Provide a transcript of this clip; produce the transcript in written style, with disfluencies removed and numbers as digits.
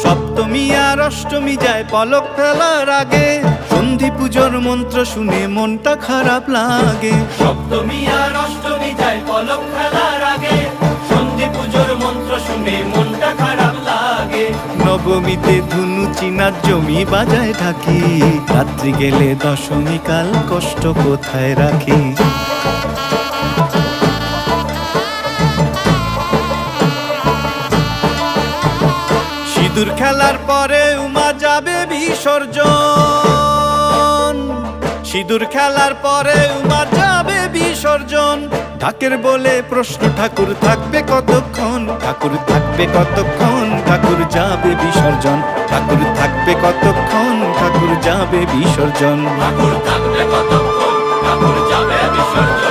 সপ্তমী আর অষ্টমী যায় পলক ফেলার আগে, সন্ধি পুজোর মন্ত্র শুনে মনটা খারাপ লাগে। সপ্তমী আর অষ্টমী যায় পলক ফেলার আগে, সন্ধি পুজোর মন্ত্র শুনে মনটা খারাপ লাগে। নবমীতে ধুনু চিনার জমি বাজায় থাকি, রাত্রি গেলে দশমী কাল কষ্ট কোথায় রাখি। সিঁদুর খেলার পরে উমা যাবে বিসর্জন, সিঁদুর খেলার পরে উমা যাবে বিসর্জন। ঢাকের বলে প্রশ্ন ঠাকুর থাকবে কতক্ষণ, ঠাকুর থাকবে কতক্ষণ, ঠাকুর যাবে বিসর্জন। ঠাকুর থাকবে কতক্ষণ, ঠাকুর যাবে বিসর্জন। ঠাকুর থাকবে কতক্ষণ, ঠাকুর যাবে বিসর্জন।